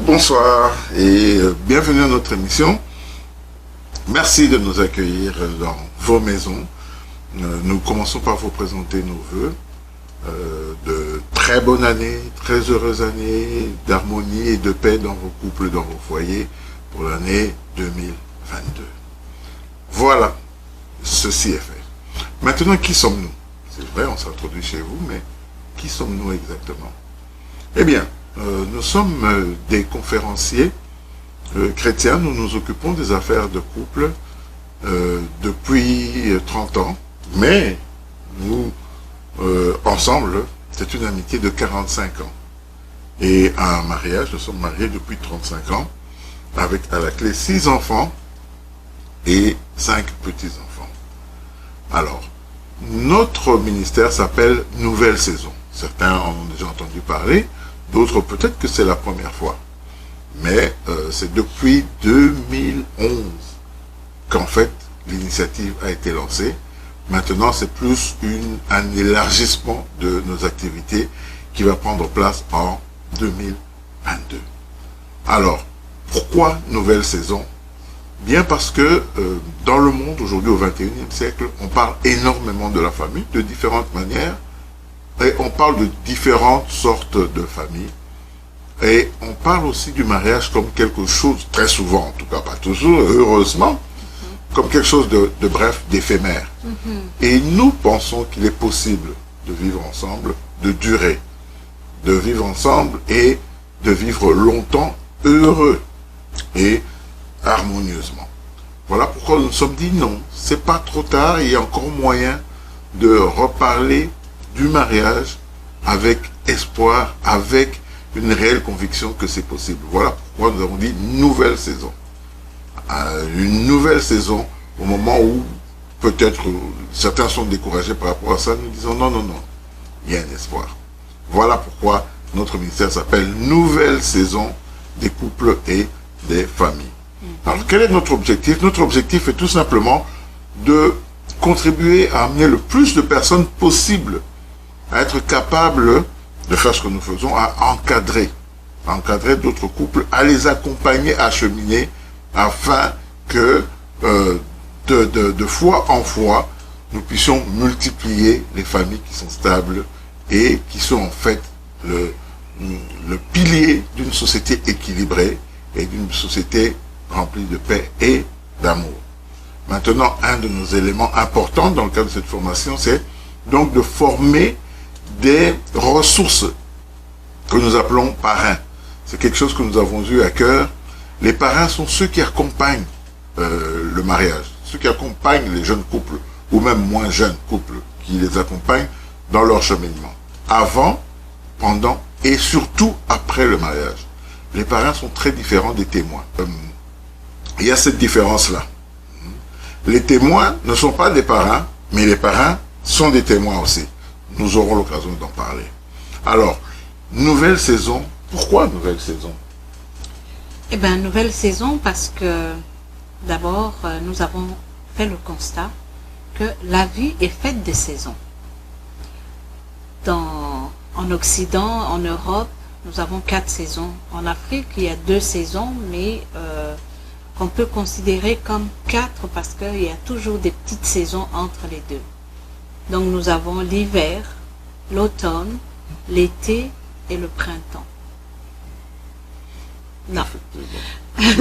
Bonsoir et bienvenue à notre émission. Merci de nous accueillir dans vos maisons. Nous commençons par vous présenter nos vœux de très bonne année, très heureuse année, d'harmonie et de paix dans vos couples, dans vos foyers pour l'année 2022. Voilà, ceci est fait. Maintenant, qui sommes-nous? C'est vrai, on s'introduit chez vous, mais qui sommes-nous exactement? Eh bien, nous sommes des conférenciers chrétiens. Nous nous occupons des affaires de couple depuis 30 ans, mais nous, ensemble, c'est une amitié de 45 ans. Et à un mariage, nous sommes mariés depuis 35 ans, avec à la clé 6 enfants et 5 petits-enfants. Alors, notre ministère s'appelle Nouvelle Saison. Certains en ont déjà entendu parler, d'autres peut-être que c'est la première fois. Mais c'est depuis 2011 qu'en fait l'initiative a été lancée. Maintenant c'est plus un élargissement de nos activités qui va prendre place en 2022. Alors, pourquoi Nouvelle Saison? Bien parce que dans le monde aujourd'hui au XXIe siècle, on parle énormément de la famille, de différentes manières. Et on parle de différentes sortes de familles. Et on parle aussi du mariage comme quelque chose, très souvent, en tout cas pas toujours, heureusement, comme quelque chose de bref, d'éphémère. Et nous pensons qu'il est possible de vivre ensemble, de durer, de vivre ensemble et de vivre longtemps, heureux et harmonieusement. Voilà pourquoi nous nous sommes dit non, c'est pas trop tard, il y a encore moyen de reparler du mariage avec espoir, avec une réelle conviction que c'est possible. Voilà pourquoi nous avons dit nouvelle saison. Une nouvelle saison au moment où peut-être certains sont découragés par rapport à ça, nous disons non, non, non, il y a un espoir. Voilà pourquoi notre ministère s'appelle Nouvelle Saison des couples et des familles. Alors quel est notre objectif? Notre objectif est tout simplement de contribuer à amener le plus de personnes possible à être capable de faire ce que nous faisons, à encadrer d'autres couples, à les accompagner, à cheminer, afin que de fois en fois, nous puissions multiplier les familles qui sont stables et qui sont en fait le pilier d'une société équilibrée et d'une société remplie de paix et d'amour. Maintenant, un de nos éléments importants dans le cadre de cette formation, c'est donc de former des ressources que nous appelons parrains. C'est quelque chose que nous avons eu à cœur. Les parrains sont ceux qui accompagnent le mariage, ceux qui accompagnent les jeunes couples, ou même moins jeunes couples, qui les accompagnent dans leur cheminement. Avant, pendant et surtout après le mariage. Les parrains sont très différents des témoins. Il y a cette différence-là. Les témoins ne sont pas des parrains, mais les parrains sont des témoins aussi. Nous aurons l'occasion d'en parler. Alors, nouvelle saison. Pourquoi nouvelle saison? Eh bien, nouvelle saison parce que, d'abord, nous avons fait le constat que la vie est faite de saisons. En Occident, en Europe, nous avons 4 saisons. En Afrique, il y a 2 saisons, mais qu'on peut considérer comme 4 parce qu'il y a toujours des petites saisons entre les deux. Donc nous avons l'hiver, l'automne, l'été et le printemps. Non.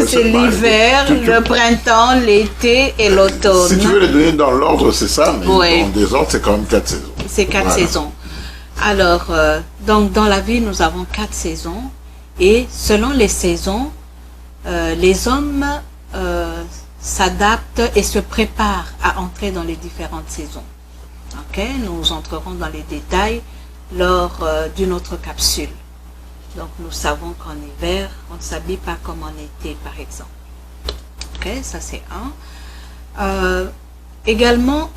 C'est l'hiver, le printemps, l'été et l'automne. Si tu veux les donner dans l'ordre, c'est ça, mais oui. En désordre, c'est quand même 4 saisons. C'est 4 saisons. Alors, donc dans la vie, nous avons 4 saisons. Et selon les saisons, les hommes s'adaptent et se préparent à entrer dans les différentes saisons. Ok, nous entrerons dans les détails lors d'une autre capsule. Donc nous savons qu'en hiver, on ne s'habille pas comme en été, par exemple. Ok, ça c'est un. Également,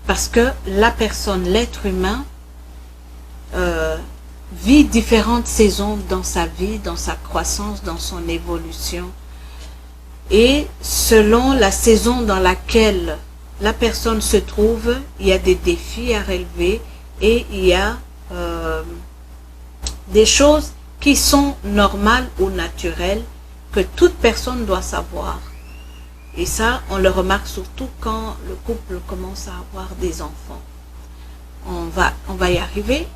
parce que la personne, l'être humain, vit différentes saisons dans sa vie, dans sa croissance, dans son évolution. Et selon la saison dans laquelle la personne se trouve, il y a des défis à relever et il y a des choses qui sont normales ou naturelles que toute personne doit savoir. Et ça, on le remarque surtout quand le couple commence à avoir des enfants. On va y arriver.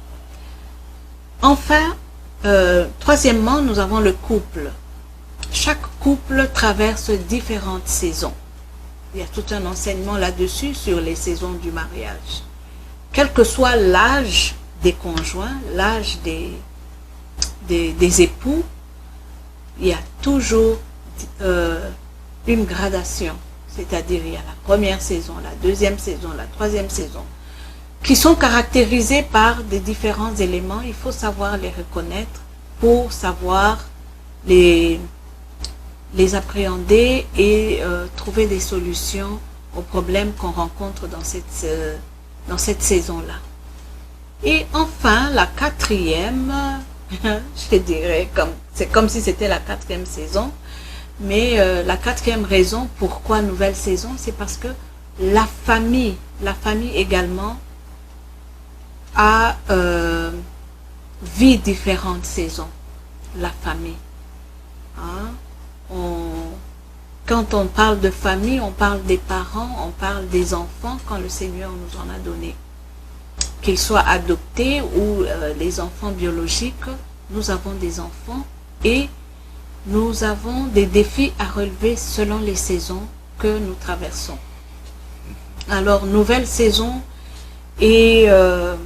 Enfin, troisièmement, nous avons le couple. Chaque couple traverse différentes saisons. Il y a tout un enseignement là-dessus sur les saisons du mariage. Quel que soit l'âge des conjoints, l'âge des époux, il y a toujours une gradation. C'est-à-dire, il y a la première saison, la deuxième saison, la troisième saison, qui sont caractérisés par des différents éléments. Il faut savoir les reconnaître pour savoir les appréhender et trouver des solutions aux problèmes qu'on rencontre dans cette saison-là. Et enfin, la quatrième, je dirais, c'est comme si c'était la quatrième saison, mais la quatrième raison pourquoi nouvelle saison, c'est parce que la famille également vit différentes saisons, la famille. Hein? Quand on parle de famille, on parle des parents, on parle des enfants quand le Seigneur nous en a donné. Qu'ils soient adoptés ou les enfants biologiques, nous avons des enfants et nous avons des défis à relever selon les saisons que nous traversons. Alors, nouvelle saison et le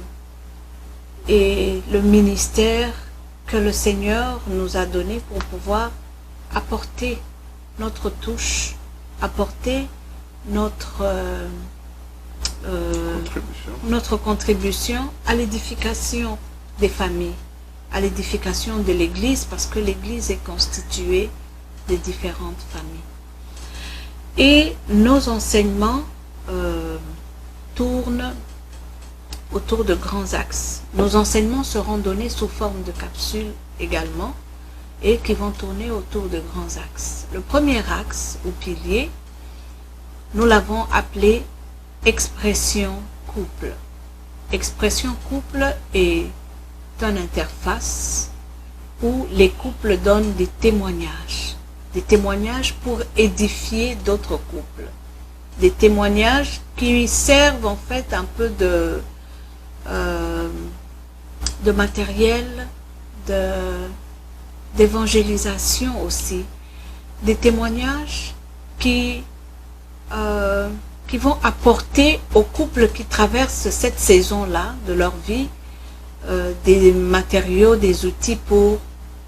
ministère que le Seigneur nous a donné pour pouvoir apporter notre touche, apporter notre contribution à l'édification des familles, à l'édification de l'Église, parce que l'Église est constituée de différentes familles. Et nos enseignements tournent autour de grands axes. Nos enseignements seront donnés sous forme de capsules également, et qui vont tourner autour de grands axes. Le premier axe, ou pilier, nous l'avons appelé expression couple. Expression couple est une interface où les couples donnent des témoignages pour édifier d'autres couples. Des témoignages qui servent en fait un peu de matériel, d'évangélisation aussi, des témoignages qui vont apporter aux couples qui traversent cette saison-là de leur vie des matériaux, des outils pour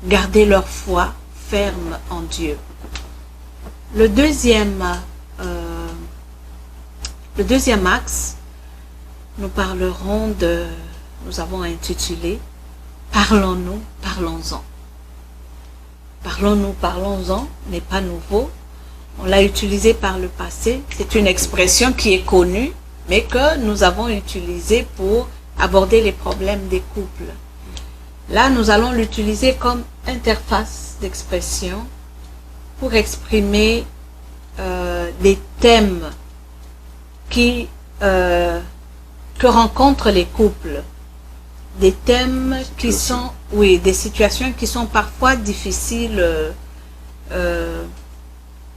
garder leur foi ferme en Dieu. Le deuxième axe, nous avons intitulé « Parlons-nous, parlons-en ». Parlons-nous, parlons-en n'est pas nouveau. On l'a utilisé par le passé. C'est une expression qui est connue, mais que nous avons utilisée pour aborder les problèmes des couples. Là, nous allons l'utiliser comme interface d'expression pour exprimer les thèmes que rencontrent les couples. Des thèmes qui sont, des situations qui sont parfois difficiles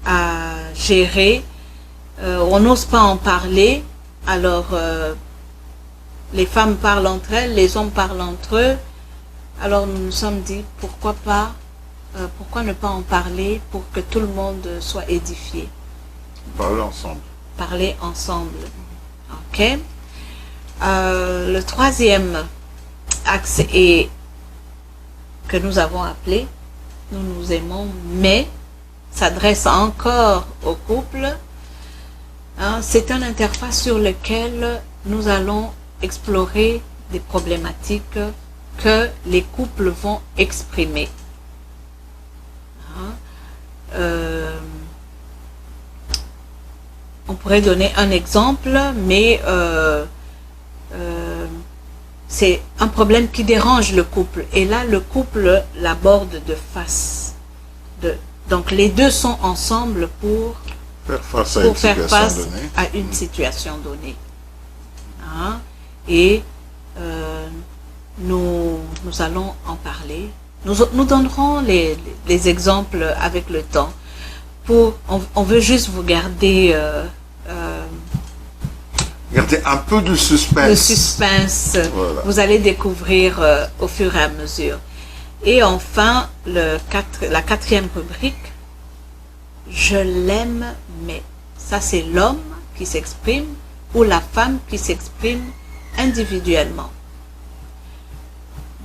à gérer. On n'ose pas en parler. Alors, les femmes parlent entre elles, les hommes parlent entre eux. Alors, nous nous sommes dit, pourquoi ne pas en parler pour que tout le monde soit édifié? Parler ensemble. Parler ensemble. Ok. Le troisième axe que nous avons appelé « Nous nous aimons, mais » s'adresse encore au couple. C'est une interface sur laquelle nous allons explorer des problématiques que les couples vont exprimer. On pourrait donner un exemple, mais c'est un problème qui dérange le couple. Et là, le couple l'aborde de face. Donc, les deux sont ensemble pour faire face à une situation donnée. Et nous allons en parler. Nous donnerons les exemples avec le temps. On veut juste vous garder un peu de suspense. Le suspense. Voilà. Vous allez découvrir au fur et à mesure. Et enfin, la quatrième rubrique, je l'aime, mais ça c'est l'homme qui s'exprime ou la femme qui s'exprime individuellement.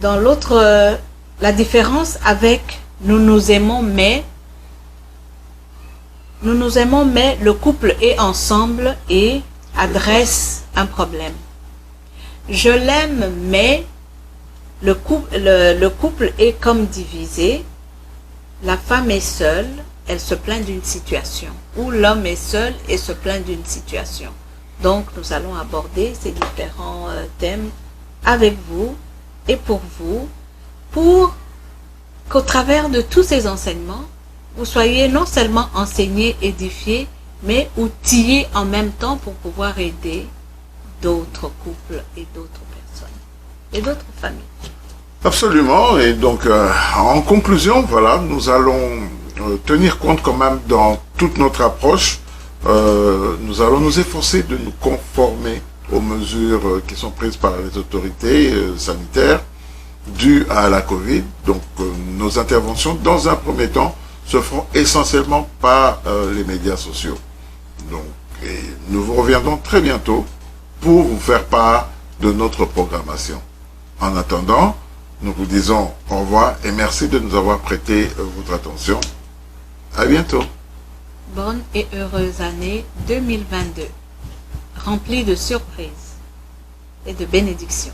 Dans l'autre, la différence avec nous nous aimons, mais le couple est ensemble et adresse un problème. Je l'aime, mais le couple est comme divisé. La femme est seule, elle se plaint d'une situation. Ou l'homme est seul et se plaint d'une situation. Donc, nous allons aborder ces différents thèmes avec vous et pour vous, pour qu'au travers de tous ces enseignements, vous soyez non seulement enseignés, édifiés, mais outillés en même temps pour pouvoir aider d'autres couples et d'autres personnes et d'autres familles. Absolument. Et donc, en conclusion, voilà, nous allons tenir compte quand même dans toute notre approche. Nous allons nous efforcer de nous conformer aux mesures qui sont prises par les autorités sanitaires dues à la Covid. Donc, nos interventions, dans un premier temps, se feront essentiellement par les médias sociaux. Donc, et nous vous reviendrons très bientôt pour vous faire part de notre programmation. En attendant, nous vous disons au revoir et merci de nous avoir prêté votre attention. À bientôt. Bonne et heureuse année 2022, remplie de surprises et de bénédictions.